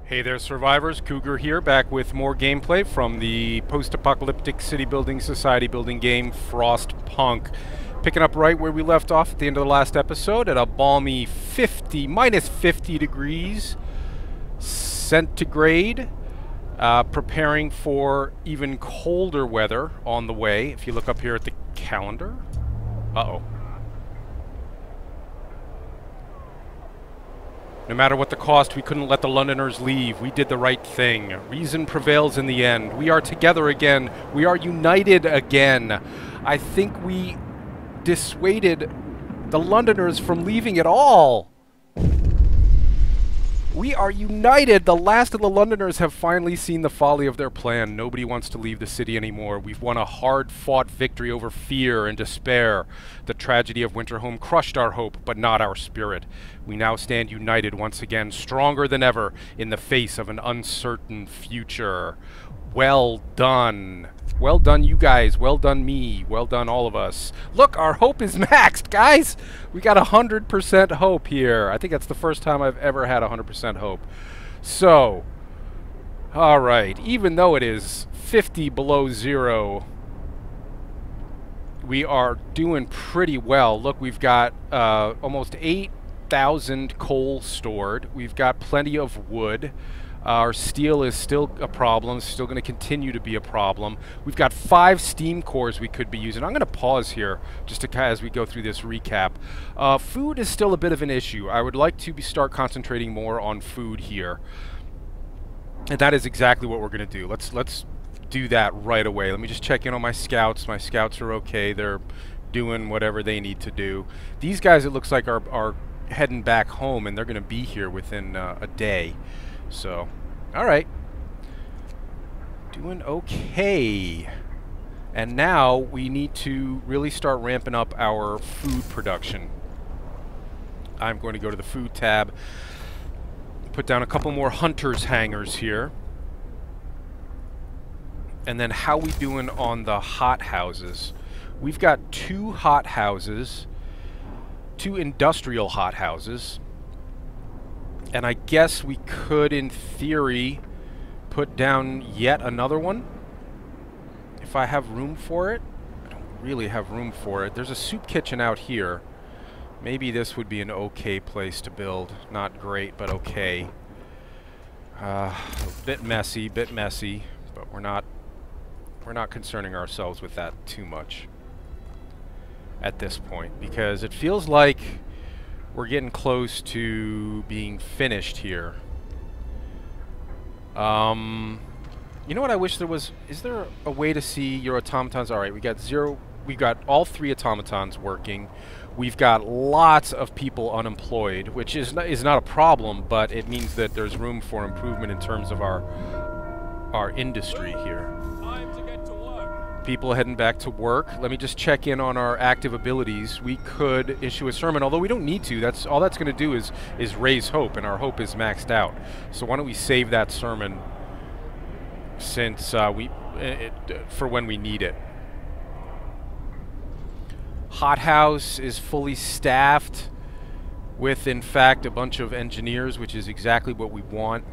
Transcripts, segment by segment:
Hey there, survivors. Cougar here, back with more gameplay from the post-apocalyptic city building, society building game Frostpunk. Picking up right where we left off at the end of the last episode at a balmy minus 50 degrees centigrade. Preparing for even colder weather on the way. If you look up here at the calendar. Uh-oh. No matter what the cost, we couldn't let the Londoners leave. We did the right thing. Reason prevails in the end. We are together again. We are united again. I think we dissuaded the Londoners from leaving at all. We are united. The last of the Londoners have finally seen the folly of their plan. Nobody wants to leave the city anymore. We've won a hard-fought victory over fear and despair. The tragedy of Winterhome crushed our hope, but not our spirit. We now stand united once again, stronger than ever, in the face of an uncertain future. Well done. Well done, you guys. Well done, me. Well done, all of us. Look, our hope is maxed, guys. We got 100% hope here. I think that's the first time I've ever had 100% hope. So, all right. Even though it is 50 below zero, we are doing pretty well. Look, we've got almost 8,000 coal stored. We've got plenty of wood. Our steel is still a problem, still going to continue to be a problem. We've got 5 steam cores we could be using. I'm going to pause here just to as we go through this recap. Food is still a bit of an issue. I would like to start concentrating more on food here. And that is exactly what we're going to do. Let's do that right away. Let me just check in on my scouts. My scouts are okay. They're doing whatever they need to do. These guys, it looks like, are heading back home, and they're going to be here within a day. So, all right. Doing okay. And now we need to really start ramping up our food production. I'm going to go to the food tab, put down a couple more hunters hangers here. And then how we doing on the hot houses? We've got 2 hot houses, 2 industrial hot houses. And I guess we could, in theory, put down yet another one. If I have room for it. I don't really have room for it. There's a soup kitchen out here. Maybe this would be an okay place to build. Not great, but okay. A bit messy, but we're not concerning ourselves with that too much at this point, because it feels like we're getting close to being finished here. You know what I wish there was? Is there a way to see your automatons? All right, we got all 3 automatons working. We've got lots of people unemployed, which is not a problem, but it means that there's room for improvement in terms of our industry here. People heading back to work. Let me just check in on our active abilities. We could issue a sermon, although we don't need to. That's all that's going to do is raise hope, and our hope is maxed out. So why don't we save that sermon since for when we need it. Hothouse is fully staffed with, in fact, a bunch of engineers, which is exactly what we want.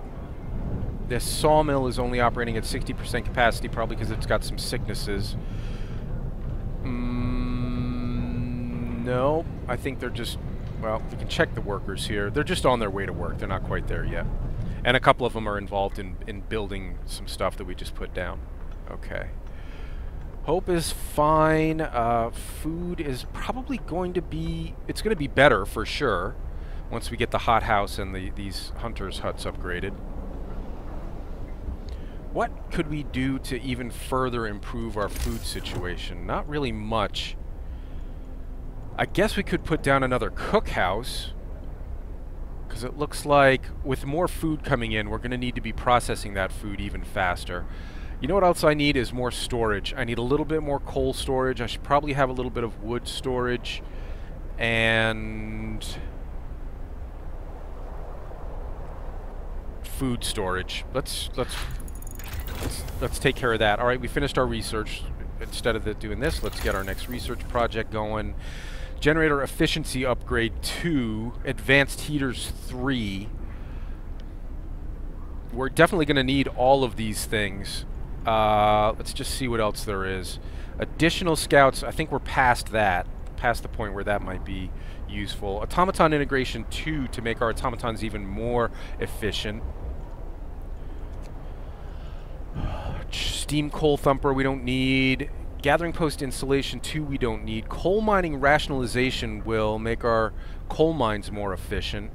This sawmill is only operating at 60% capacity, probably because it's got some sicknesses. No, I think they're just, well, we can check the workers here. They're just on their way to work. They're not quite there yet. And a couple of them are involved in building some stuff that we just put down. Okay. Hope is fine. Food is probably going to be, it's going to be better for sure once we get the hothouse and these hunters' huts upgraded. What could we do to even further improve our food situation? Not really much. I guess we could put down another cookhouse, because it looks like with more food coming in, we're going to need to be processing that food even faster. You know what else I need is more storage. I need a little bit more coal storage. I should probably have a little bit of wood storage. And food storage. Let's take care of that. All right, we finished our research. Instead of doing this, let's get our next research project going. Generator efficiency upgrade 2, advanced heaters 3. we're definitely going to need all of these things. Let's just see what else there is. Additional scouts, I think we're past that. Past the point where that might be useful. Automaton integration 2 to make our automatons even more efficient. Steam coal thumper we don't need. Gathering post installation 2 we don't need. Coal mining rationalization will make our coal mines more efficient.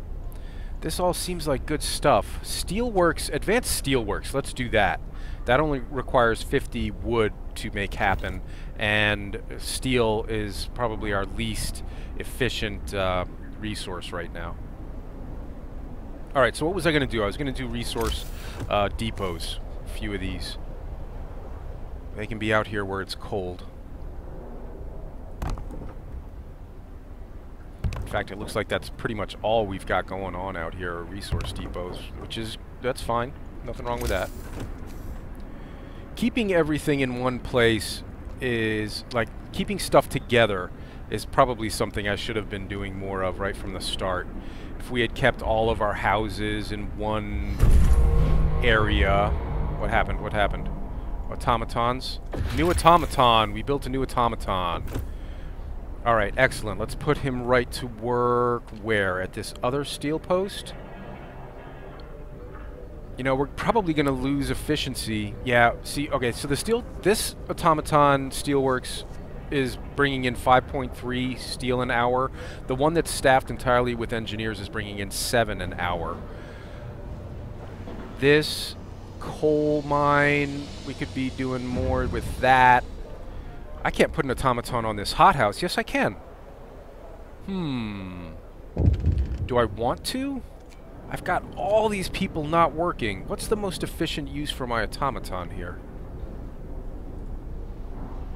This all seems like good stuff. Steelworks, advanced steelworks, let's do that. That only requires 50 wood to make happen, and steel is probably our least efficient resource right now. Alright, so what was I going to do? I was going to do resource depots, a few of these. They can be out here where it's cold. In fact, it looks like that's pretty much all we've got going on out here, are resource depots, which is, that's fine. Nothing wrong with that. Keeping everything in one place is, like, keeping stuff together is probably something I should have been doing more of right from the start. If we had kept all of our houses in one area... What happened? What happened? Automatons? New automaton! We built a new automaton. Alright, excellent. Let's put him right to work where? At this other steel post? You know, we're probably going to lose efficiency. Yeah, see, okay, so this automaton steelworks is bringing in 5.3 steel an hour. The one that's staffed entirely with engineers is bringing in 7 an hour. This coal mine, we could be doing more with that. I can't put an automaton on this hothouse. Yes, I can. Do I want to? I've got all these people not working. What's the most efficient use for my automaton here?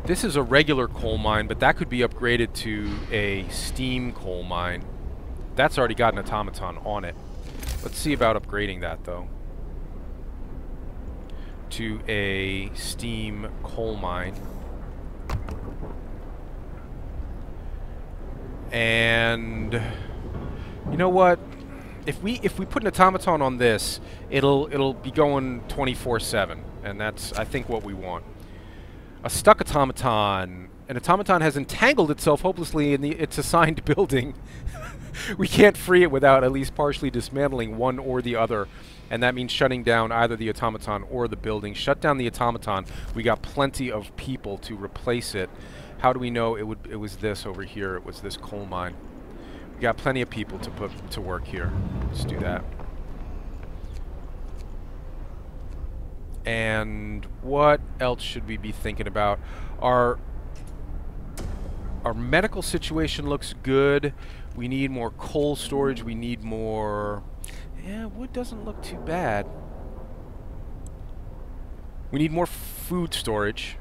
This is a regular coal mine, but that could be upgraded to a steam coal mine. That's already got an automaton on it. Let's see about upgrading that, though. To a steam coal mine. And you know what? If we put an automaton on this, it'll be going 24/7, and that's, I think, what we want. A stuck automaton. An automaton has entangled itself hopelessly in its assigned building. We can't free it without at least partially dismantling one or the other, and that means shutting down either the automaton or the building. Shut down the automaton. We got plenty of people to replace it. How do we know it was this over here? It was this coal mine. We got plenty of people to put to work here. Let's do that. And what else should we be thinking about? Our medical situation looks good. We need more coal storage. We need more... Yeah, wood doesn't look too bad. We need more food storage.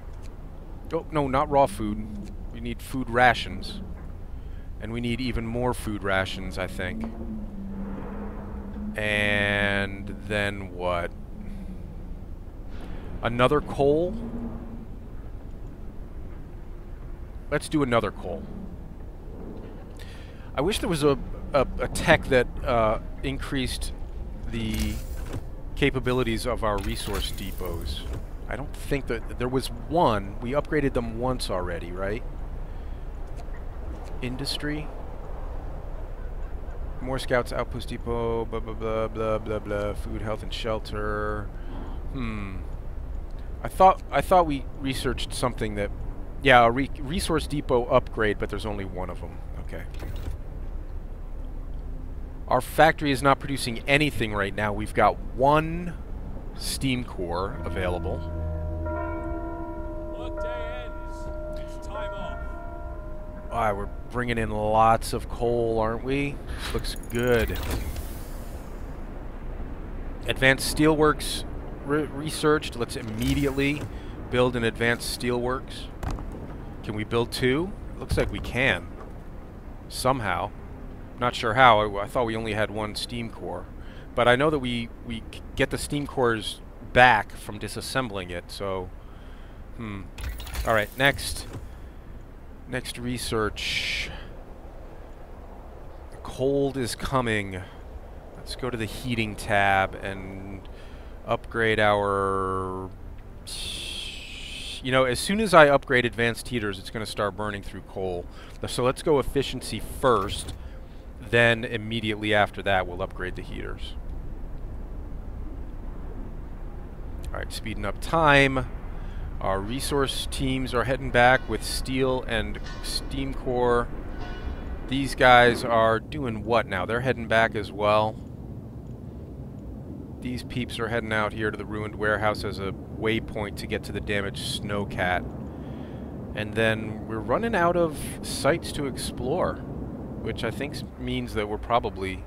Oh, no, not raw food. We need food rations. And we need even more food rations, I think. And then what? Another coal? Let's do another coal. I wish there was a tech that increased the capabilities of our resource depots. I don't think that there was one. We upgraded them once already, right? Industry. More scouts, outpost depot, blah, blah, blah, blah, blah, blah. Food, health, and shelter. I thought we researched something that... Yeah, a resource depot upgrade, but there's only one of them. Okay. Our factory is not producing anything right now. We've got one steam core available. Workday ends. It's time off. Alright, we're bringing in lots of coal, aren't we? Looks good. Advanced Steelworks researched. Let's immediately build an Advanced Steelworks. Can we build 2? Looks like we can. Somehow. Not sure how. I thought we only had one steam core. But I know that we get the steam cores back from disassembling it, so... Alright, next research. Cold is coming. Let's go to the heating tab, and upgrade our... You know, as soon as I upgrade advanced heaters, it's going to start burning through coal. So let's go efficiency first. Then immediately after that, we'll upgrade the heaters. Alright, speeding up time. Our resource teams are heading back with steel and steam core. These guys are doing what now? They're heading back as well. These peeps are heading out here to the ruined warehouse as a waypoint to get to the damaged snowcat. And then we're running out of sites to explore, which I think means that we're probably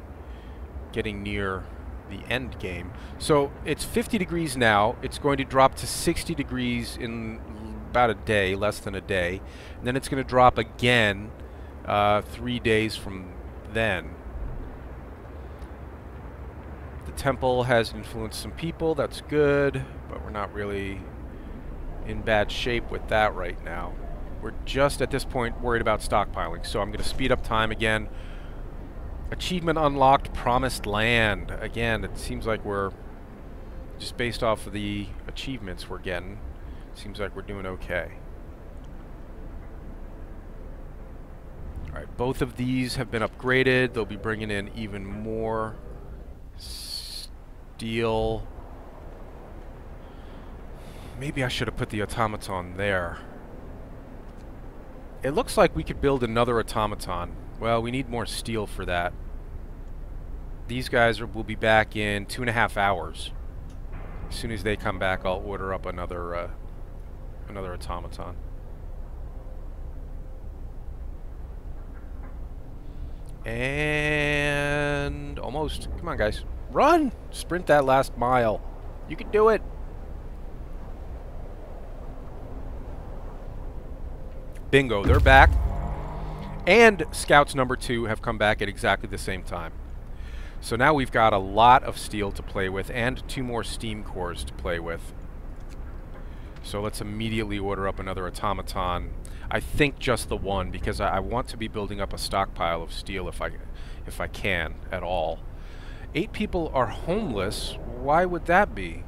getting near the end game. So it's 50 degrees now. It's going to drop to 60 degrees in about a day, less than a day. And then it's going to drop again 3 days from then. The temple has influenced some people. That's good, but we're not really in bad shape with that right now. We're just at this point worried about stockpiling, so I'm going to speed up time again. Achievement unlocked, promised land. Again, it seems like we're just based off of the achievements we're getting. Seems like we're doing okay. Alright, both of these have been upgraded. They'll be bringing in even more steel. Maybe I should have put the automaton there. It looks like we could build another automaton. Well, we need more steel for that. These guys will be back in 2.5 hours. As soon as they come back, I'll order up another automaton. And almost. Come on, guys. Run! Sprint that last mile. You can do it. Bingo, they're back. And Scouts number 2 have come back at exactly the same time. So now we've got a lot of steel to play with and 2 more steam cores to play with. So let's immediately order up another automaton. I think just the one, because I want to be building up a stockpile of steel if I can at all. 8 people are homeless. Why would that be?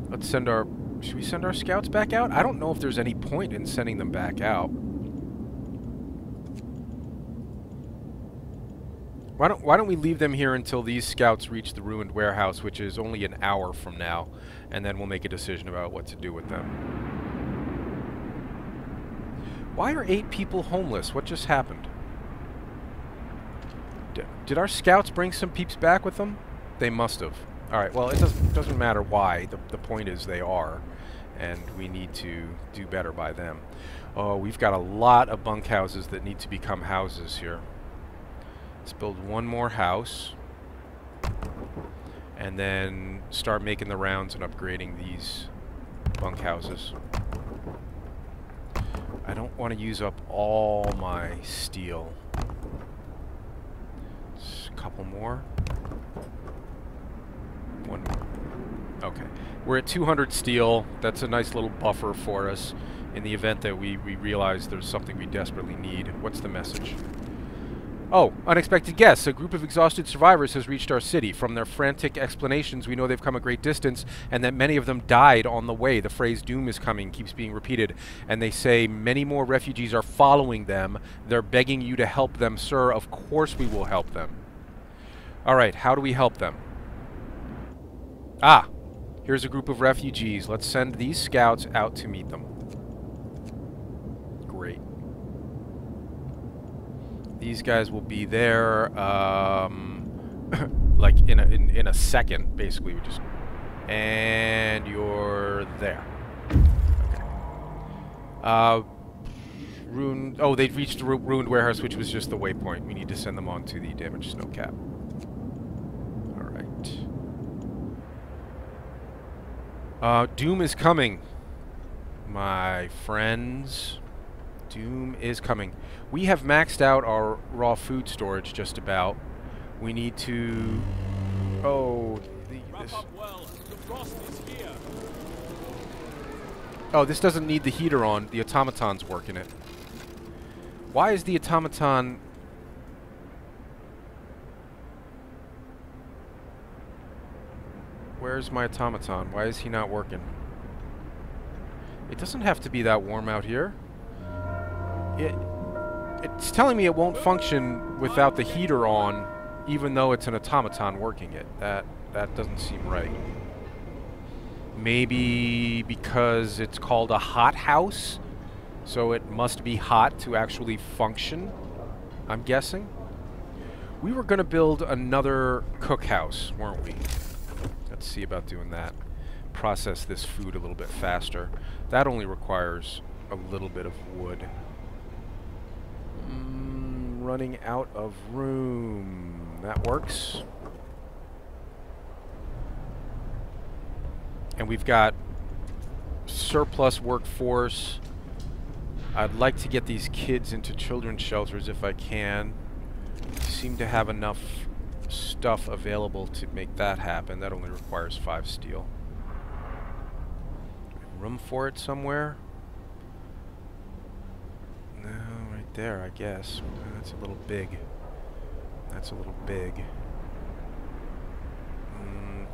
Let's send our... Should we send our scouts back out? I don't know if there's any point in sending them back out. Why don't we leave them here until these scouts reach the ruined warehouse, which is only an hour from now, and then we'll make a decision about what to do with them. Why are 8 people homeless? What just happened? Did our scouts bring some peeps back with them? They must have. Alright, well, it doesn't matter why. The point is they are, and we need to do better by them. Oh, we've got a lot of bunkhouses that need to become houses here. Let's build one more house, and then start making the rounds and upgrading these bunkhouses. I don't want to use up all my steel. Just a couple more. One more. Okay. We're at 200 steel. That's a nice little buffer for us in the event that we realize there's something we desperately need. What's the message? Oh, unexpected guests. A group of exhausted survivors has reached our city. From their frantic explanations, we know they've come a great distance and that many of them died on the way. The phrase "doom is coming" keeps being repeated, and they say many more refugees are following them. They're begging you to help them, sir. Of course we will help them. Alright, how do we help them? Ah, here's a group of refugees. Let's send these scouts out to meet them. Great. These guys will be there, like in a second, basically. We just, and you're there. Okay. Ruined. Oh, they've reached the ruined warehouse, which was just the waypoint. We need to send them on to the damaged snowcap. All right. Doom is coming, my friends. Doom is coming. We have maxed out our raw food storage just about. We need to... Oh, this... Oh, this doesn't need the heater on. The automaton's working it. Why is the automaton... Where's my automaton? Why is he not working? It doesn't have to be that warm out here. It's telling me it won't function without the heater on, even though it's an automaton working it. That doesn't seem right. Maybe because it's called a hot house, so it must be hot to actually function, I'm guessing. We were going to build another cookhouse, weren't we? Let's see about doing that. Process this food a little bit faster. That only requires a little bit of wood. Running out of room. That works. And we've got surplus workforce. I'd like to get these kids into children's shelters if I can. Seem to have enough stuff available to make that happen. That only requires 5 steel. Room for it somewhere? No, right there, I guess. That's a little big. That's a little big.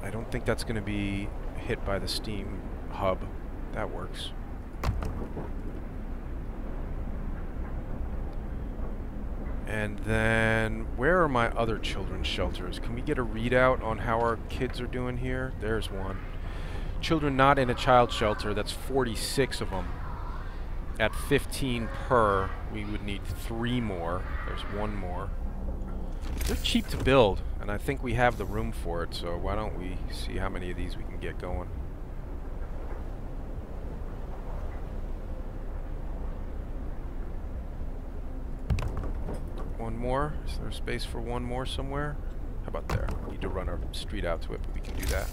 I don't think that's going to be hit by the steam hub. That works. And then, where are my other children's shelters? Can we get a readout on how our kids are doing here? There's one. Children not in a child shelter, that's 46 of them. At 15 per, we would need 3 more. There's 1 more. They're cheap to build, and I think we have the room for it, so why don't we see how many of these we can get going. One more? Is there space for 1 more somewhere? How about there? We need to run a street out to it, but we can do that.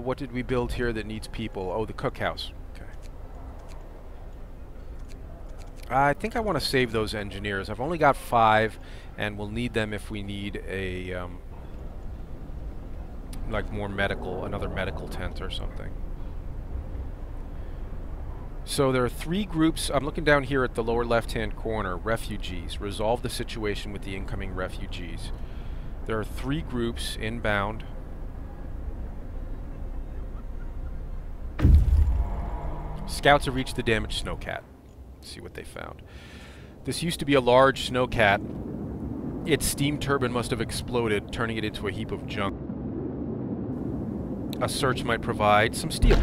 What did we build here that needs people? Oh, the cookhouse. Okay. I think I want to save those engineers. I've only got 5, and we'll need them if we need a, like more medical, another medical tent or something. So there are 3 groups. I'm looking down here at the lower left-hand corner. Refugees. Resolve the situation with the incoming refugees. There are 3 groups inbound. Scouts have reached the damaged snowcat. Let's see what they found. This used to be a large snowcat. Its steam turbine must have exploded, turning it into a heap of junk. A search might provide some steel.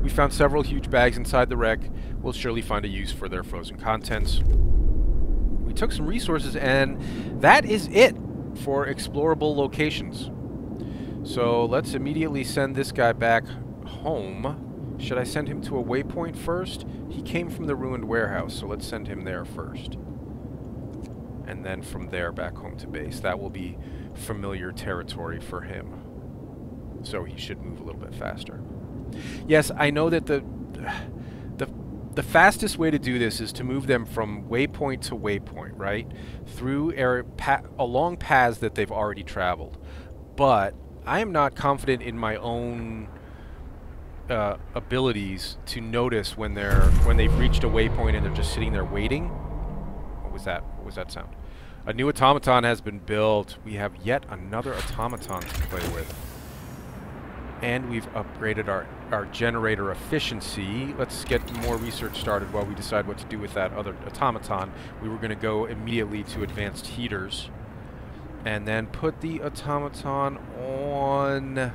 We found several huge bags inside the wreck. We'll surely find a use for their frozen contents. We took some resources, and that is it for explorable locations. So let's immediately send this guy back home. Should I send him to a waypoint first? He came from the ruined warehouse, so let's send him there first. And then from there back home to base. That will be familiar territory for him. So he should move a little bit faster. Yes, I know that the fastest way to do this is to move them from waypoint to waypoint, right? Through along paths that they've already traveled. But I am not confident in my own abilities to notice when they've reached a waypoint and they're just sitting there waiting. What was that? What was that sound? A new automaton has been built. We have yet another automaton to play with. And we've upgraded our generator efficiency. Let's get more research started while we decide what to do with that other automaton. We were going to go immediately to advanced heaters. And then put the automaton on...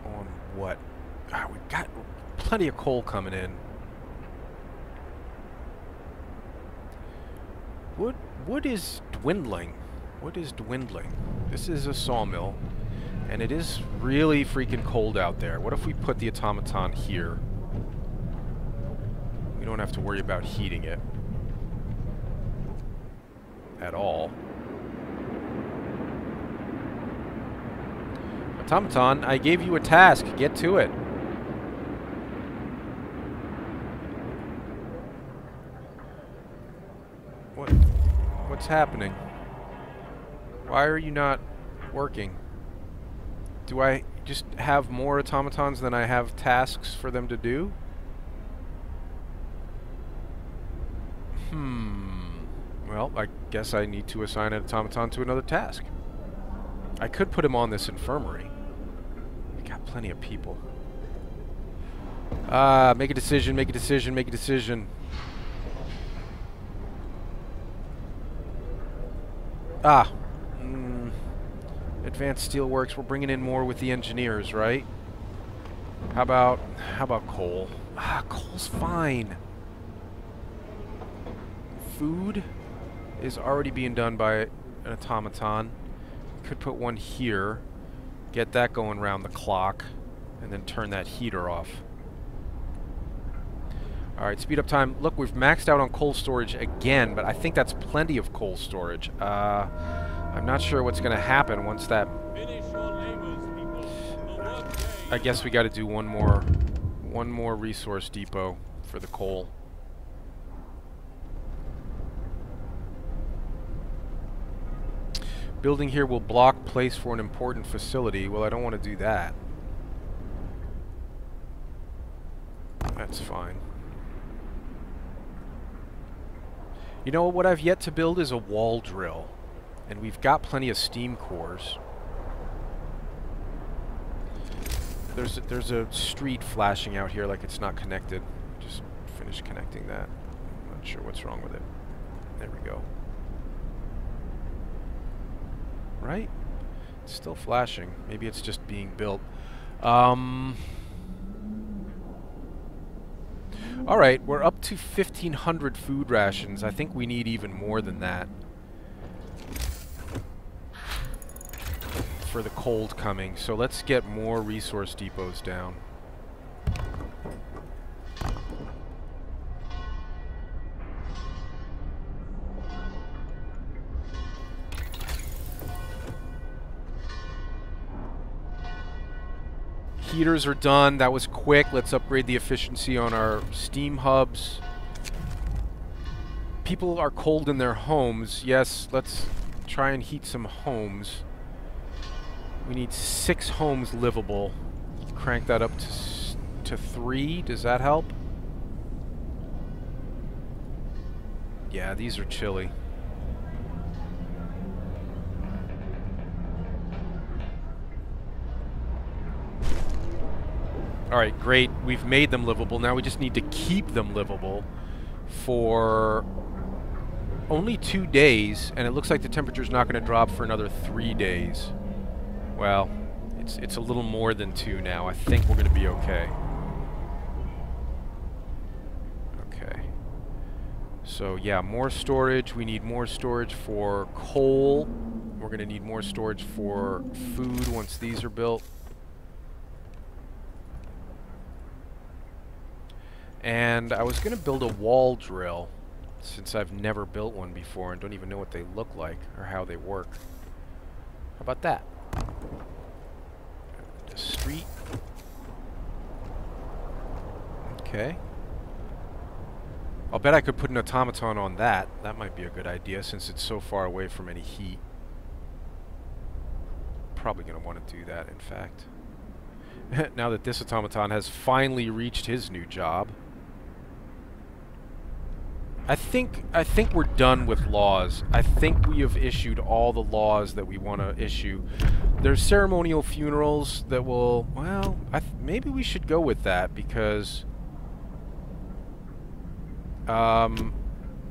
On what? God, we've got plenty of coal coming in. Wood is dwindling. Wood is dwindling. This is a sawmill, and it is really freaking cold out there. What if we put the automaton here? We don't have to worry about heating it at all. Automaton, I gave you a task. Get to it. What's happening? Why are you not working? Do just have more automatons than I have tasks for them to do? Well, I guess I need to assign an automaton to another task. I could put him on this infirmary. We got plenty of people. Make a decision, make a decision, make a decision. Advanced Steelworks, we're bringing in more with the engineers, right? How about coal? Coal's fine. Food is already being done by an automaton. Could put one here, get that going round the clock, and then turn that heater off. Alright, speed up time. Look, we've maxed out on coal storage again, but I think that's plenty of coal storage. I'm not sure what's going to happen once that... Finish your labors, people. The work pays. I guess we got to do one more resource depot for the coal. Building here will block place for an important facility. Well, I don't want to do that. That's fine. You know what I've yet to build is a wall drill. And we've got plenty of steam cores. There's a street flashing out here like it's not connected. Just finished connecting that. I'm not sure what's wrong with it. There we go. Right? It's still flashing. Maybe it's just being built. Alright, we're up to 1,500 food rations. I think we need even more than that for the cold coming. So let's get more resource depots down. Heaters are done. That was quick. Let's upgrade the efficiency on our steam hubs. People are cold in their homes. Yes, let's try and heat some homes. We need 6 homes livable. Crank that up to 3. Does that help? Yeah, these are chilly. Alright, great. We've made them livable. Now we just need to keep them livable for only 2 days, and it looks like the temperature's not going to drop for another 3 days. Well, it's a little more than 2 now. I think we're going to be okay. Okay. So, yeah, more storage. We need more storage for coal. We're going to need more storage for food once these are built. And I was going to build a wall drill, since I've never built one before and don't even know what they look like or how they work. How about that? A street. Okay. I'll bet I could put an automaton on that. That might be a good idea since it's so far away from any heat. Probably going to want to do that, in fact. Now that this automaton has finally reached his new job. I think we're done with laws. I think we have issued all the laws that we want to issue. There's ceremonial funerals that will... Well, maybe we should go with that because...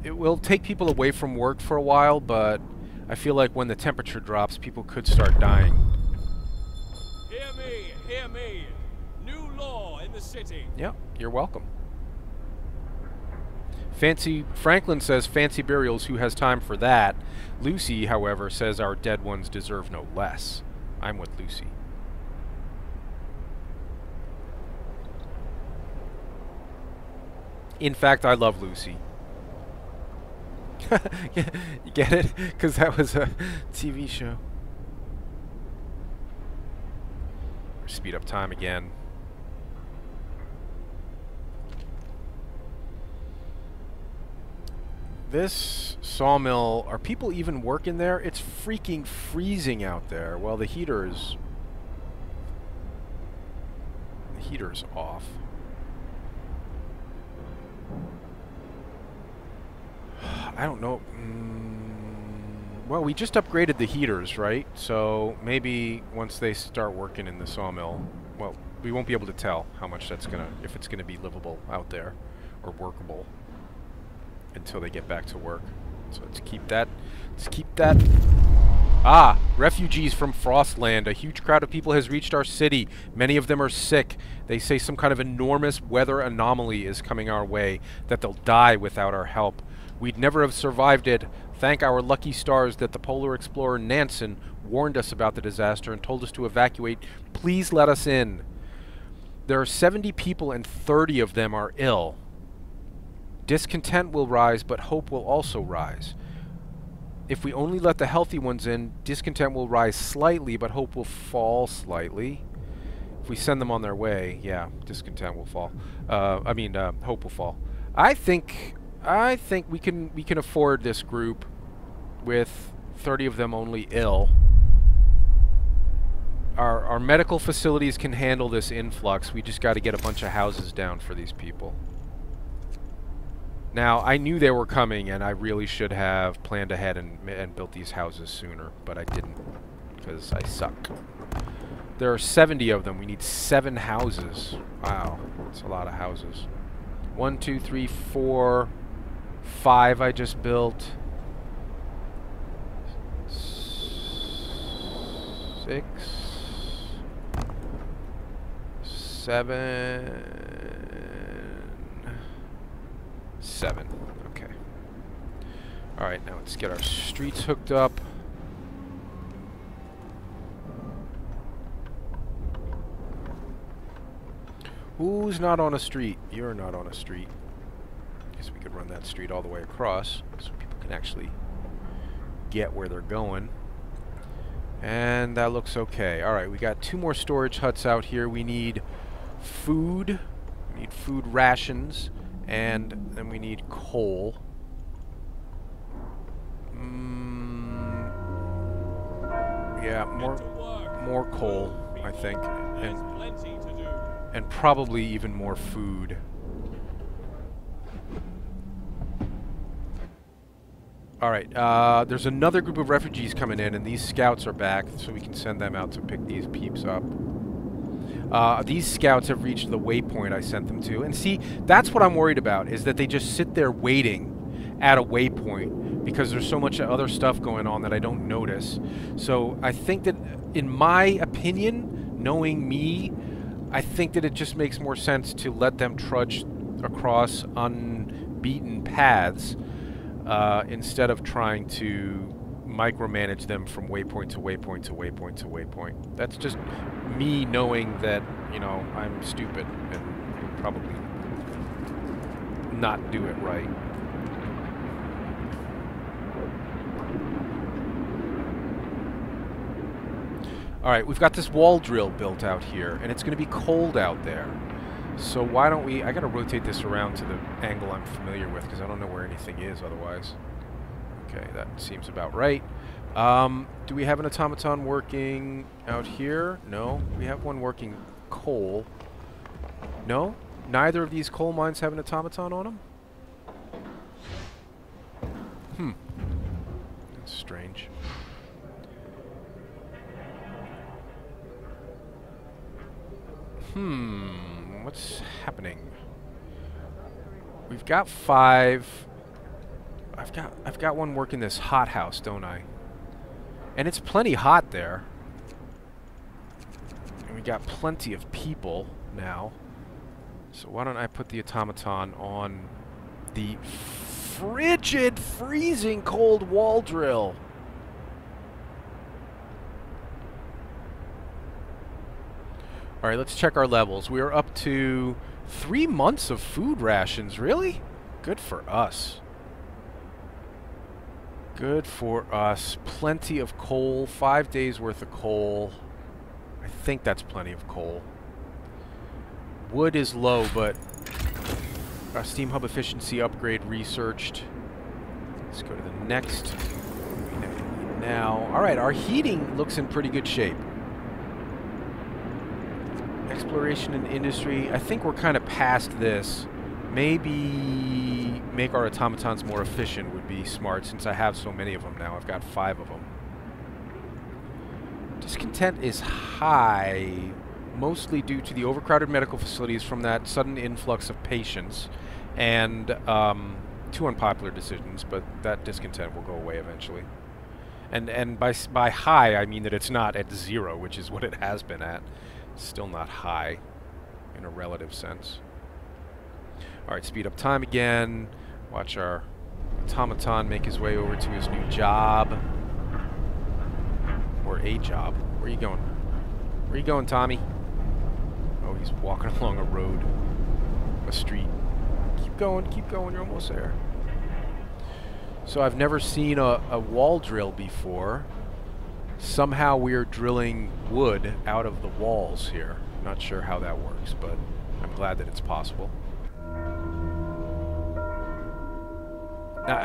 it will take people away from work for a while, but I feel like when the temperature drops, people could start dying. Hear me, hear me. New law in the city. Yep, you're welcome. Franklin says fancy burials, who has time for that? Lucy, however, says our dead ones deserve no less. I'm with Lucy. In fact, I love Lucy. You get it? Because that was a TV show. Speed up time again. This sawmill, are people even working there? It's freaking freezing out there. Well, the heater is heaters off. I don't know. Well, we just upgraded the heaters, right? So maybe once they start working in the sawmill, well, we won't be able to tell how much that's gonna, if it's gonna be livable out there or workable until they get back to work. So let's keep that. Let's keep that. Ah, refugees from Frostland. A huge crowd of people has reached our city. Many of them are sick. They say some kind of enormous weather anomaly is coming our way, that they'll die without our help. We'd never have survived it. Thank our lucky stars that the polar explorer Nansen warned us about the disaster and told us to evacuate. Please let us in. There are 70 people and 30 of them are ill. Discontent will rise, but hope will also rise. If we only let the healthy ones in, discontent will rise slightly, but hope will fall slightly. If we send them on their way, yeah, discontent will fall. Hope will fall. I think we can afford this group with 30 of them only ill. Our medical facilities can handle this influx. We just got to get a bunch of houses down for these people. Now, I knew they were coming, and I really should have planned ahead and built these houses sooner, but I didn't, because I suck. There are 70 of them. We need 7 houses. Wow, that's a lot of houses. 1, 2, 3, 4, 5 I just built. 6, 7. Okay. Alright, now let's get our streets hooked up. Who's not on a street? You're not on a street. Guess we could run that street all the way across so people can actually get where they're going. And that looks okay. Alright, we got 2 more storage huts out here. We need food. We need food rations. And then we need coal. Yeah, more coal, I think. And probably even more food. Alright, there's another group of refugees coming in, and these scouts are back, so we can send them out to pick these peeps up. These scouts have reached the waypoint I sent them to. And see, that's what I'm worried about, is that they just sit there waiting at a waypoint because there's so much other stuff going on that I don't notice. So I think that, in my opinion, knowing me, I think that it just makes more sense to let them trudge across unbeaten paths instead of trying to micromanage them from waypoint to waypoint to waypoint to waypoint. That's just me knowing that, you know, I'm stupid and will probably not do it right. Alright, we've got this wall drill built out here, and it's going to be cold out there. So why don't we... I got to rotate this around to the angle I'm familiar with, because I don't know where anything is otherwise. Okay, that seems about right. Do we have an automaton working out here? No. We have one working coal. No? Neither of these coal mines have an automaton on them? That's strange. What's happening? We've got 5... I've got one working this hothouse, don't I? And it's plenty hot there. And we got plenty of people now. So why don't I put the automaton on the frigid, freezing cold wall drill? Alright, let's check our levels. We are up to 3 months of food rations. Really? Good for us. Good for us. Plenty of coal. 5 days worth of coal. I think that's plenty of coal. Wood is low, but our Steam Hub efficiency upgrade researched. Let's go to the next. Now, alright, our heating looks in pretty good shape. Exploration and industry. I think we're kind of past this. Maybe make our automatons more efficient would be smart, since I have so many of them now. I've got 5 of them. Discontent is high, mostly due to the overcrowded medical facilities from that sudden influx of patients, and 2 unpopular decisions, but that discontent will go away eventually. And by high, I mean that it's not at 0, which is what it has been at. It's still not high in a relative sense. Alright, speed up time again. Watch our automaton make his way over to his new job. Or a job. Where are you going? Where are you going, Tommy? Oh, he's walking along a road. A street. Keep going, you're almost there. So I've never seen a wall drill before. Somehow we're drilling wood out of the walls here. Not sure how that works, but I'm glad that it's possible. Now,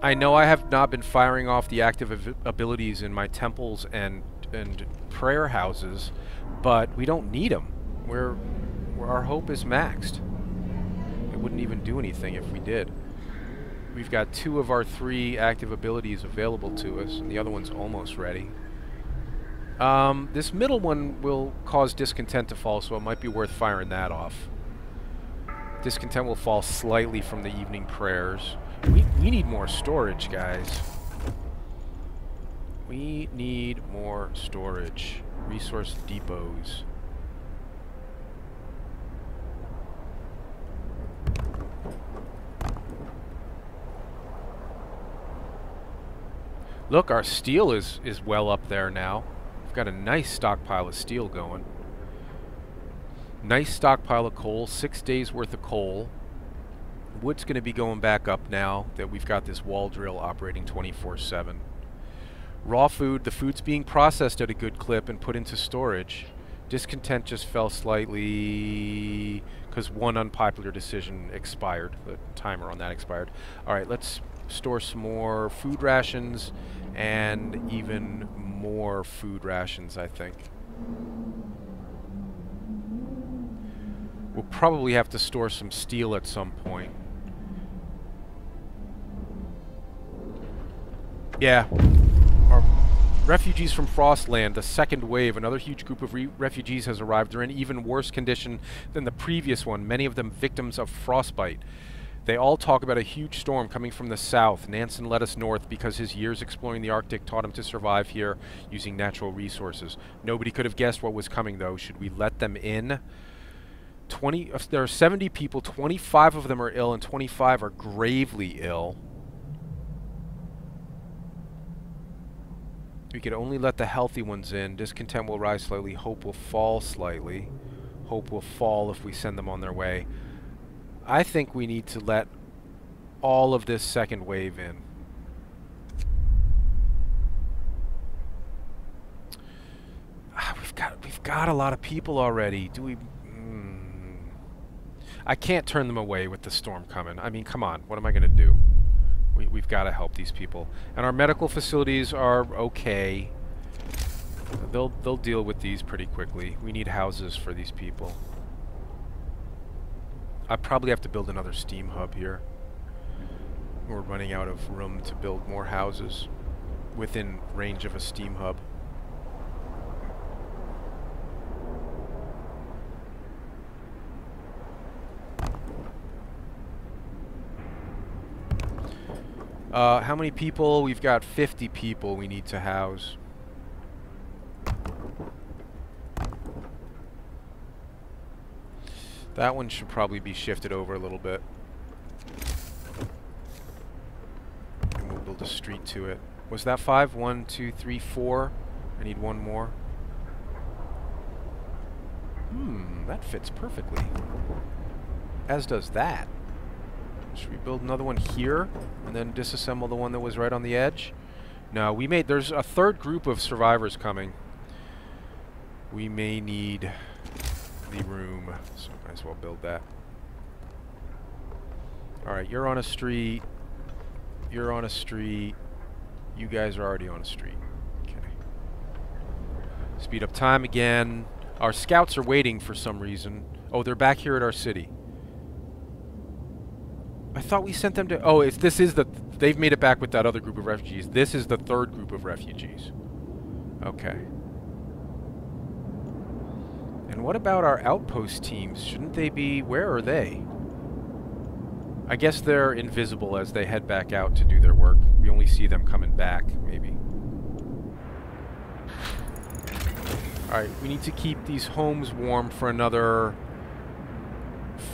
I know I have not been firing off the active abilities in my temples and prayer houses, but we don't need them. Our hope is maxed. It wouldn't even do anything if we did. We've got 2 of our 3 active abilities available to us, and the other one's almost ready. This middle one will cause discontent to fall, so it might be worth firing that off. Discontent will fall slightly from the evening prayers. We need more storage, guys. We need more storage. Resource depots. Look, our steel is well up there now. We've got a nice stockpile of steel going. Nice stockpile of coal, 6 days worth of coal. Wood's going to be going back up now that we've got this wall drill operating 24/7. Raw food, the food's being processed at a good clip and put into storage. Discontent just fell slightly because 1 unpopular decision expired. The timer on that expired. Alright, let's store some more food rations and even more food rations, I think. We'll probably have to store some steel at some point. Yeah. Our refugees from Frostland, the second wave, another huge group of refugees has arrived. They're in even worse condition than the previous one, many of them victims of frostbite. They all talk about a huge storm coming from the south. Nansen led us north because his years exploring the Arctic taught him to survive here using natural resources. Nobody could have guessed what was coming, though. Should we let them in? There are 70 people, 25 of them are ill, and 25 are gravely ill. We could only let the healthy ones in. Discontent will rise slightly. Hope will fall slightly. Hope will fall if we send them on their way. I think we need to let all of this second wave in. We've got a lot of people already. Do we? I can't turn them away with the storm coming. I mean, come on. What am I going to do? We've got to help these people. And our medical facilities are okay. They'll deal with these pretty quickly. We need houses for these people. I probably have to build another steam hub here. We're running out of room to build more houses within range of a steam hub. How many people? We've got 50 people we need to house. That one should probably be shifted over a little bit. And we'll build a street to it. Was that 5? 1, 2, 3, 4. I need one more. That fits perfectly. As does that. Should we build another one here and then disassemble the one that was right on the edge? No, there's a third group of survivors coming. We may need the room, so might as well build that. Alright, you're on a street. You're on a street. You guys are already on a street. Okay. Speed up time again. Our scouts are waiting for some reason. Oh, they're back here at our city. I thought we sent them to... Oh, this is the... They've made it back with that other group of refugees. This is the third group of refugees. Okay. And what about our outpost teams? Shouldn't they be... Where are they? I guess they're invisible as they head back out to do their work. We only see them coming back, maybe. Alright, we need to keep these homes warm for another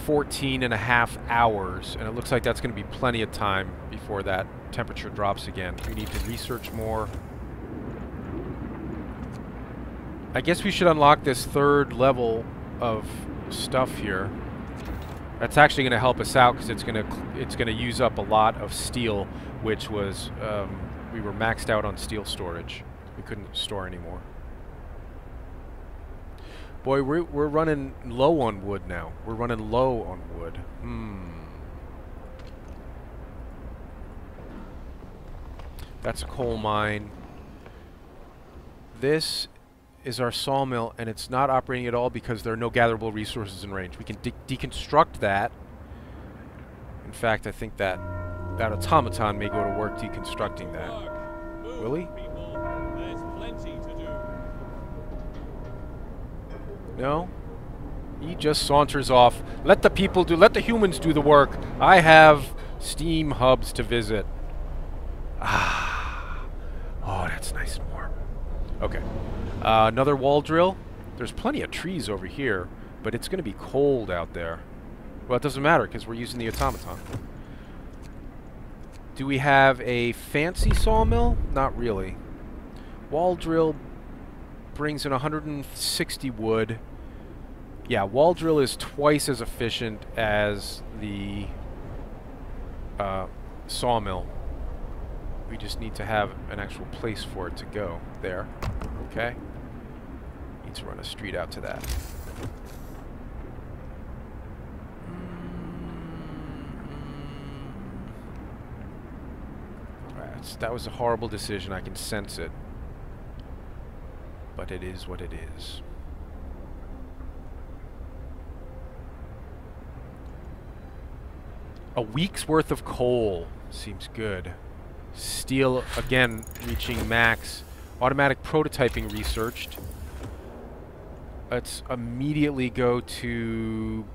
14.5 hours. And it looks like that's going to be plenty of time before that temperature drops again. We need to research more. I guess we should unlock this third level of stuff here. That's actually going to help us out because it's going to use up a lot of steel, which was we were maxed out on steel storage. We couldn't store anymore. Boy, we're running low on wood now. We're running low on wood. That's a coal mine. This is our sawmill, and it's not operating at all because there are no gatherable resources in range. We can deconstruct that. In fact, I think that automaton may go to work deconstructing that. Will he? There's plenty to do. No? He just saunters off. Let the humans do the work. I have steam hubs to visit. Ah. Oh, that's nice and warm. Okay. Another wall drill. There's plenty of trees over here, but it's going to be cold out there. Well, it doesn't matter because we're using the automaton. Do we have a fancy sawmill? Not really. Wall drill brings in 160 wood. Yeah, wall drill is twice as efficient as the sawmill. We just need to have an actual place for it to go. There. Okay. Need to run a street out to that. That was a horrible decision. I can sense it. But it is what it is. A week's worth of coal seems good. Steel, again, reaching max. Automatic prototyping researched. Let's immediately go to...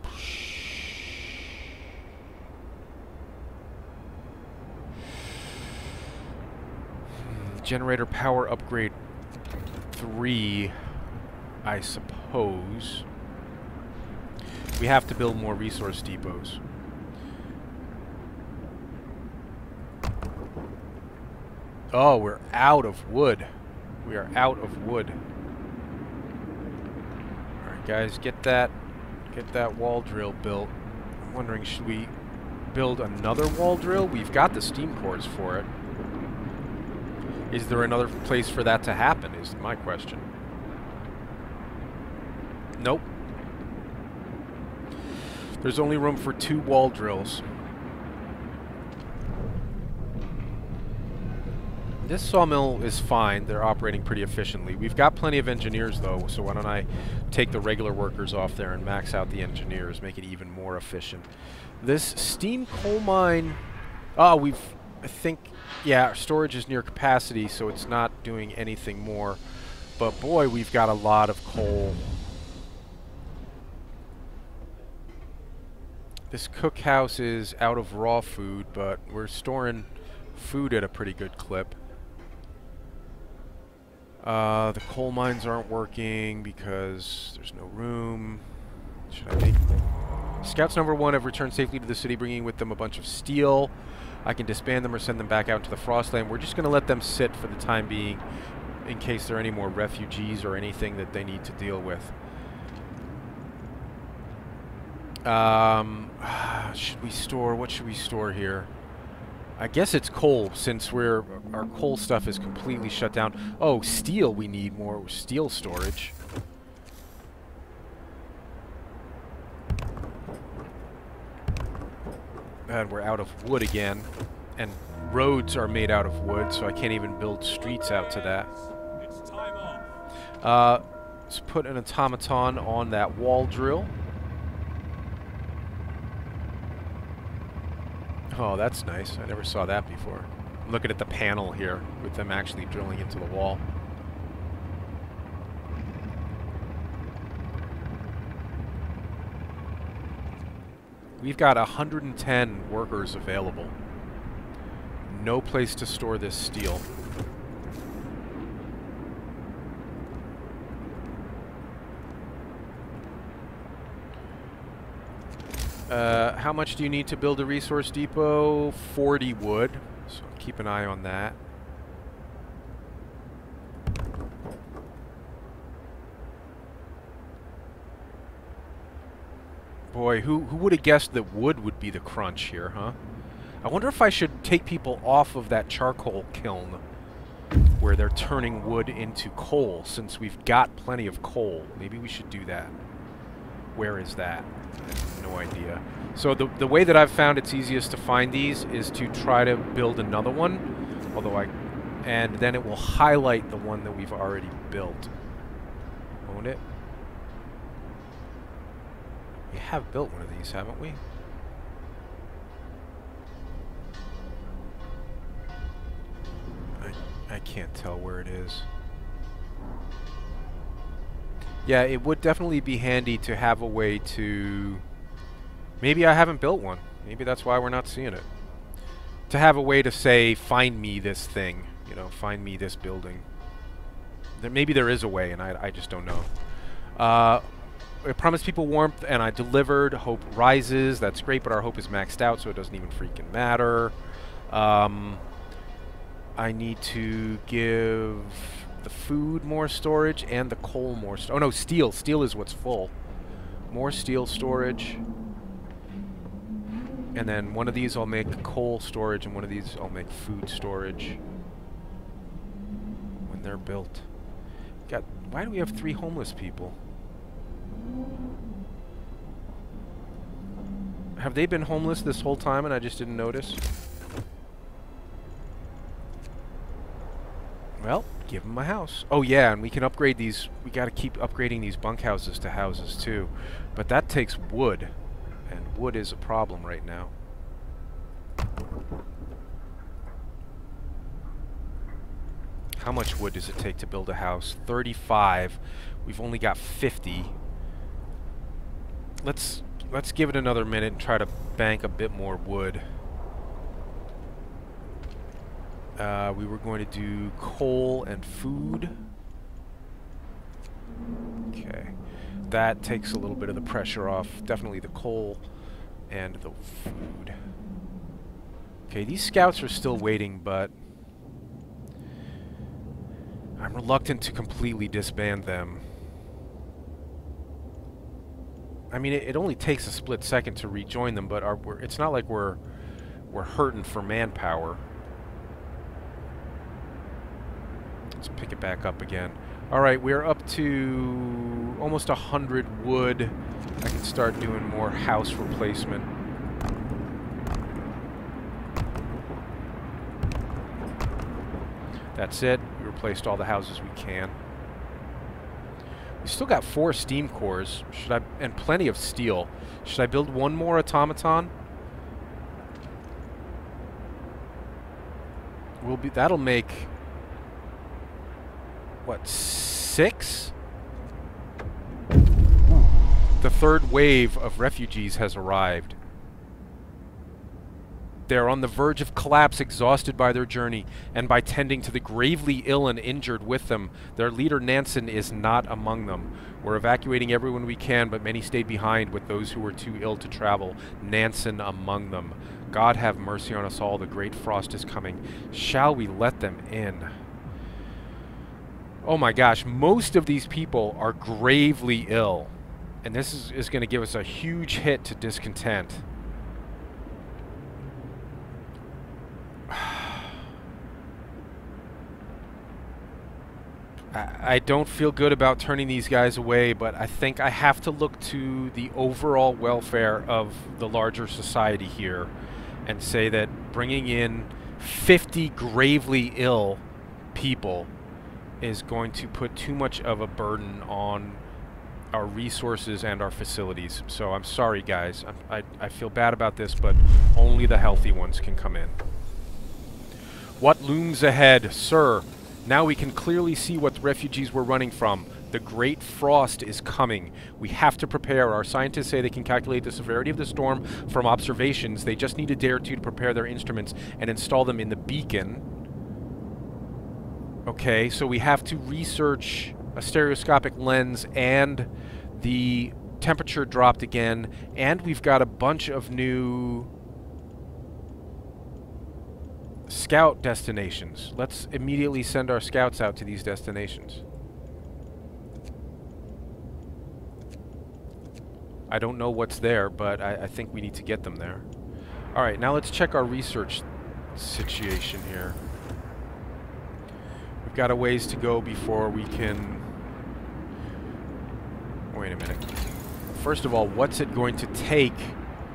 Generator power upgrade 3, I suppose. We have to build more resource depots. Oh, we're out of wood. We are out of wood. Alright guys, get that wall drill built. I'm wondering, should we build another wall drill? We've got the steam cores for it. Is there another place for that to happen, is my question. Nope. There's only room for 2 wall drills. This sawmill is fine. They're operating pretty efficiently. We've got plenty of engineers, though, so why don't I take the regular workers off there and max out the engineers, make it even more efficient. This steam coal mine... Oh, I think... Yeah, our storage is near capacity, so it's not doing anything more. But boy, we've got a lot of coal. This cookhouse is out of raw food, but we're storing food at a pretty good clip. The coal mines aren't working because there's no room. Should I make... Scouts number 1 have returned safely to the city, bringing with them a bunch of steel. I can disband them or send them back out into the Frostland. We're just going to let them sit for the time being in case there are any more refugees or anything that they need to deal with. Should we store... What should we store here? I guess it's coal, since our coal stuff is completely shut down. Oh, steel, we need more steel storage. And we're out of wood again. And roads are made out of wood, so I can't even build streets out to that. It's time off. Let's put an automaton on that wall drill. Oh, that's nice. I never saw that before. I'm looking at the panel here with them actually drilling into the wall. We've got 110 workers available. No place to store this steel. How much do you need to build a resource depot? 40 wood. So keep an eye on that. Boy, who would have guessed that wood would be the crunch here, huh? I wonder if I should take people off of that charcoal kiln where they're turning wood into coal, since we've got plenty of coal. Maybe we should do that. Where is that? I have no idea. So the way that I've found it's easiest to find these is to try to build another one, and then it will highlight the one that we've already built. Own it? We have built one of these, haven't we? I can't tell where it is. Yeah, it would definitely be handy to have a way to... Maybe I haven't built one. Maybe that's why we're not seeing it. To have a way to say, find me this thing. You know, find me this building. Maybe there is a way, and I just don't know. I promised people warmth, and I delivered. Hope rises. That's great, but our hope is maxed out, so it doesn't even freaking matter. I need to give the food more storage and the coal more storage. Oh no, steel. Steel is what's full. More steel storage. And then one of these I'll make coal storage, and one of these I'll make food storage when they're built. Why do we have 3 homeless people? Have they been homeless this whole time and I just didn't notice? Well, give them a house. Oh yeah, and we can upgrade these. We gotta keep upgrading these bunkhouses to houses too. But that takes wood. And wood is a problem right now. How much wood does it take to build a house? 35. We've only got 50. Let's give it another minute and try to bank a bit more wood. We were going to do coal and food. Okay. That takes a little bit of the pressure off. Definitely the coal and the food. Okay, these scouts are still waiting, but I'm reluctant to completely disband them. I mean, it only takes a split second to rejoin them, but it's not like we're hurting for manpower. Let's pick it back up again. Alright, we're up to almost 100 wood. I can start doing more house replacement. That's it. We replaced all the houses we can. We still got 4 steam cores. And plenty of steel. Should I build one more automaton? That'll make... what, 6? The third wave of refugees has arrived. They are on the verge of collapse, exhausted by their journey, and by tending to the gravely ill and injured with them. Their leader, Nansen, is not among them. We're evacuating everyone we can, but many stayed behind with those who were too ill to travel. Nansen among them. God have mercy on us all. The great frost is coming. Shall we let them in? Oh my gosh, most of these people are gravely ill. And this is going to give us a huge hit to discontent. I don't feel good about turning these guys away, but I think I have to look to the overall welfare of the larger society here and say that bringing in 50 gravely ill people is going to put too much of a burden on our resources and our facilities. So I'm sorry, guys. I feel bad about this, but only the healthy ones can come in. What looms ahead, sir? Now we can clearly see what the refugees were running from. The Great Frost is coming. We have to prepare. Our scientists say they can calculate the severity of the storm from observations. They just need a day or two to prepare their instruments and install them in the beacon. Okay, so we have to research a stereoscopic lens, and the temperature dropped again, and we've got a bunch of new scout destinations. Let's immediately send our scouts out to these destinations. I don't know what's there, but I think we need to get them there. Alright, now let's check our research situation here. We've got a ways to go before we can... Wait a minute. First of all, what's it going to take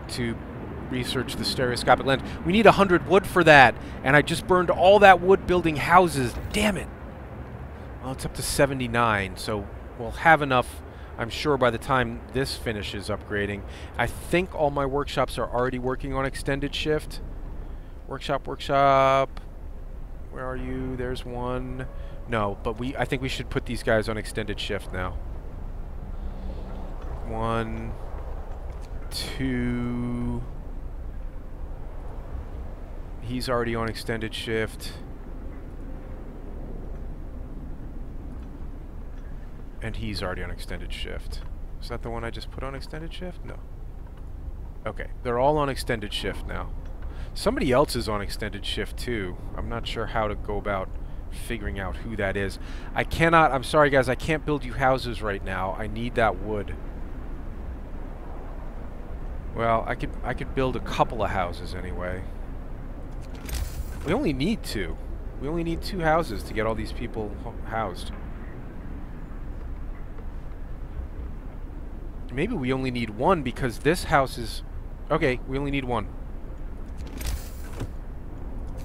to research the stereoscopic lens? We need 100 wood for that, and I just burned all that wood building houses. Damn it! Well, it's up to 79, so we'll have enough, I'm sure, by the time this finishes upgrading. I think all my workshops are already working on extended shift. Workshop. Where are you? There's one. No, but I think we should put these guys on extended shift now. 1, 2. He's already on extended shift. And he's already on extended shift. Is that the one I just put on extended shift? No. Okay, they're all on extended shift now. Somebody else is on extended shift too. I'm not sure how to go about figuring out who that is. I cannot, I'm sorry guys, I can't build you houses right now. I need that wood. Well, I could build a couple of houses anyway. We only need 2. We only need 2 houses to get all these people housed. Maybe we only need 1 because this house is... Okay, we only need 1.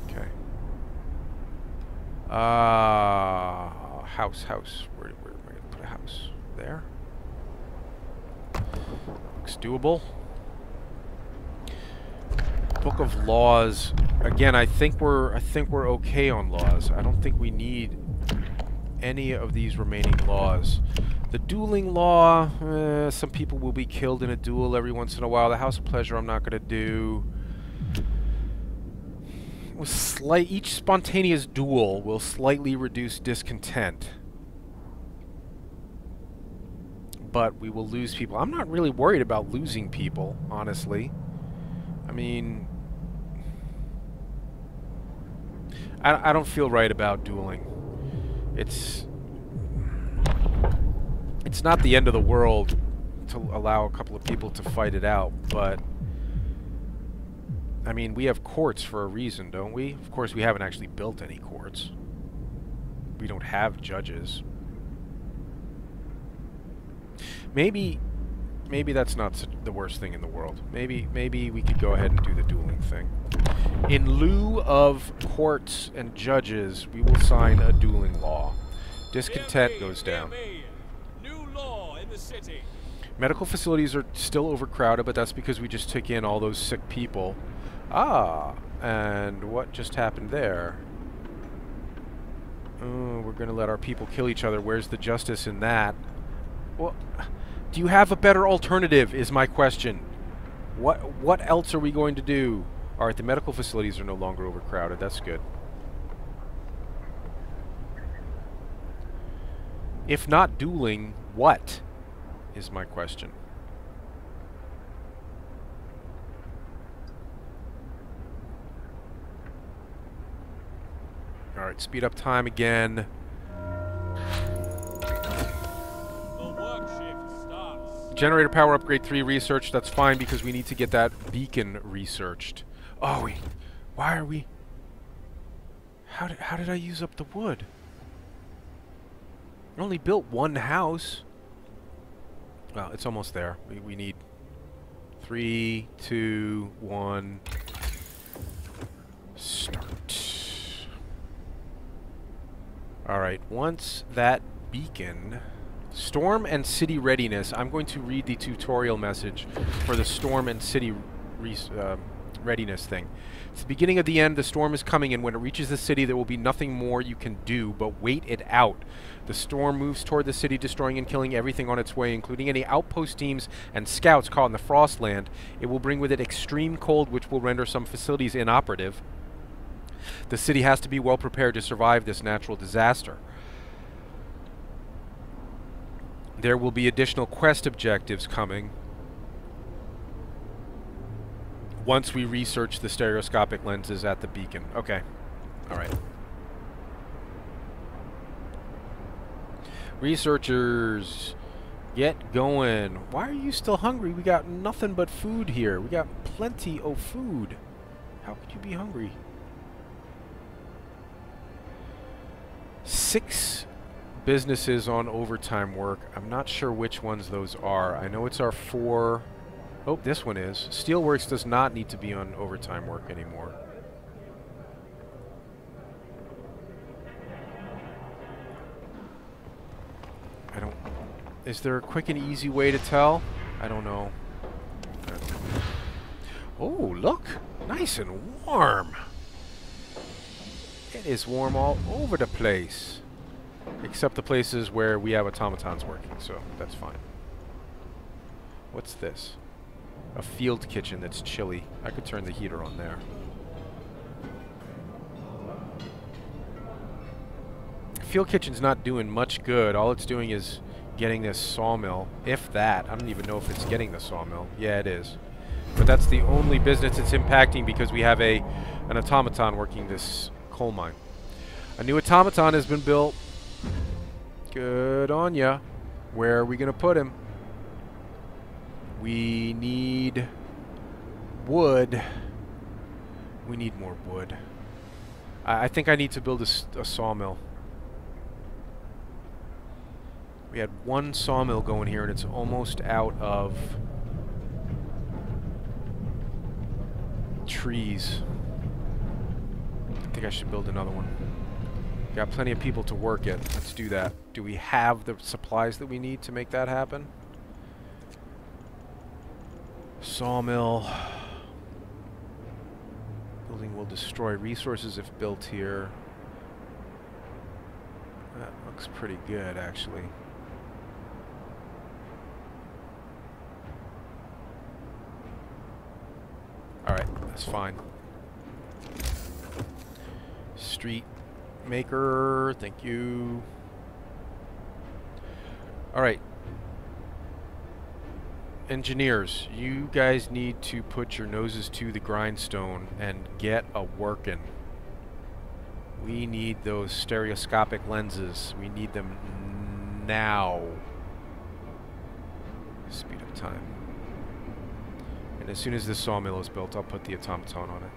Okay. House. Where am I going to put a house? There. Looks doable. Book of Laws. Again, I think we're okay on laws. I don't think we need any of these remaining laws. The dueling law, some people will be killed in a duel every once in a while. The House of Pleasure I'm not going to do. Each spontaneous duel will slightly reduce discontent. But we will lose people. I'm not really worried about losing people, honestly. I mean... I don't feel right about dueling. It's not the end of the world to allow a couple of people to fight it out, but I mean, we have courts for a reason, don't we? Of course, we haven't actually built any courts. We don't have judges. Maybe that's not the worst thing in the world. Maybe we could go ahead and do the dueling thing. In lieu of courts and judges, we will sign a dueling law. Discontent goes down. New law in the city. Medical facilities are still overcrowded, but that's because we just took in all those sick people. Ah, and what just happened there? Oh, we're going to let our people kill each other. Where's the justice in that? Well, do you have a better alternative, is my question. What else are we going to do? Alright, the medical facilities are no longer overcrowded. That's good. If not dueling, what is my question? Alright, speed up time again. The work shift starts. Generator power upgrade 3 researched. That's fine because we need to get that beacon researched. Oh, wait. Why are we... How did I use up the wood? I only built 1 house. Well, it's almost there. We need 3, 2, 1. Start. Alright, once that beacon... Storm and city readiness. I'm going to read the tutorial message for the storm and city readiness thing. It's the beginning of the end. The storm is coming, and when it reaches the city, there will be nothing more you can do but wait it out. The storm moves toward the city, destroying and killing everything on its way, including any outpost teams and scouts caught in the Frostland. It will bring with it extreme cold, which will render some facilities inoperative. The city has to be well prepared to survive this natural disaster. There will be additional quest objectives coming once we research the stereoscopic lenses at the beacon. Okay. Alright. Researchers, get going. Why are you still hungry? We got nothing but food here. We got plenty of food. How could you be hungry? 6 businesses on overtime work. I'm not sure which ones those are. I know it's our 4... Oh, this one is. Steelworks does not need to be on overtime work anymore. I don't... Is there a quick and easy way to tell? I don't know. Oh, look! Nice and warm! It is warm all over the place. Except the places where we have automatons working, so that's fine. What's this? A field kitchen that's chilly. I could turn the heater on there. Field kitchen's not doing much good. All it's doing is getting this sawmill. If that. I don't even know if it's getting the sawmill. Yeah, it is. But that's the only business it's impacting because we have an automaton working this coal mine. A new automaton has been built. Good on ya. Where are we going to put him? We need wood. We need more wood. I think I need to build a sawmill. We had one sawmill going here and it's almost out of trees. I think I should build another one. Got plenty of people to work it. Let's do that. Do we have the supplies that we need to make that happen? Sawmill. Building will destroy resources if built here. That looks pretty good, actually. Alright, that's fine. Street maker, thank you. Alright. Engineers, you guys need to put your noses to the grindstone and get a workin'. We need those stereoscopic lenses. We need them now. Speed up time. And as soon as this sawmill is built, I'll put the automaton on it.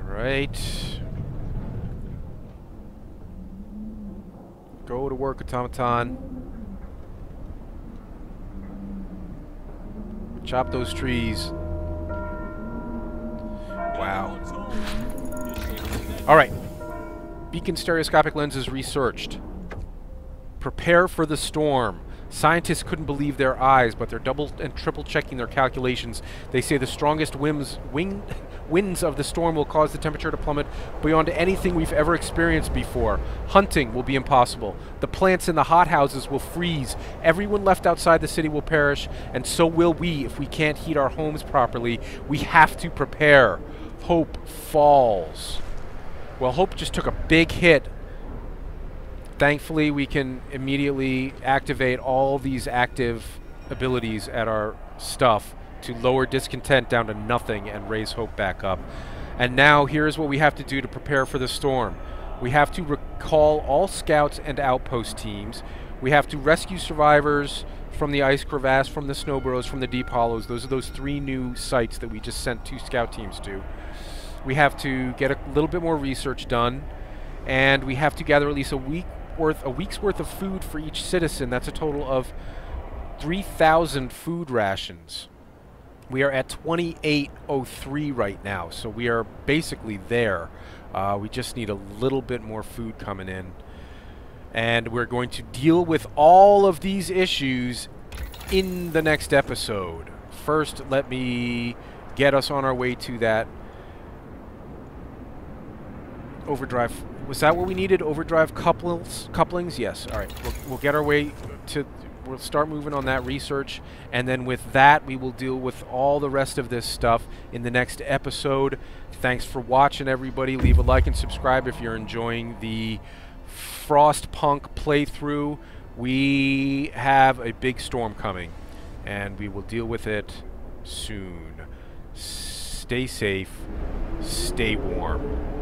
Right. Go to work, automaton. Chop those trees. Wow. Alright. Beacon stereoscopic lenses researched. Prepare for the storm. Scientists couldn't believe their eyes, but they're double and triple checking their calculations. They say the strongest winds of the storm will cause the temperature to plummet beyond anything we've ever experienced before. Hunting will be impossible. The plants in the hothouses will freeze. Everyone left outside the city will perish, and so will we if we can't heat our homes properly. We have to prepare. Hope falls. Well, Hope just took a big hit. Thankfully, we can immediately activate all these active abilities at our stuff to lower discontent down to nothing and raise hope back up. And now, here's what we have to do to prepare for the storm. We have to recall all scouts and outpost teams. We have to rescue survivors from the ice crevasse, from the snow burrows, from the deep hollows. Those are those 3 new sites that we just sent 2 scout teams to. We have to get a little bit more research done, and we have to gather at least a week's worth of food for each citizen. That's a total of 3,000 food rations. We are at 2803 right now, so we are basically there. We just need a little bit more food coming in. And we're going to deal with all of these issues in the next episode. First, let me get us on our way to that overdrive. Was that what we needed? Overdrive couplings? Yes. All right. We'll get our way to... We'll start moving on that research, and then with that, we will deal with all the rest of this stuff in the next episode. Thanks for watching, everybody. Leave a like and subscribe if you're enjoying the Frostpunk playthrough. We have a big storm coming, and we will deal with it soon. Stay safe. Stay warm.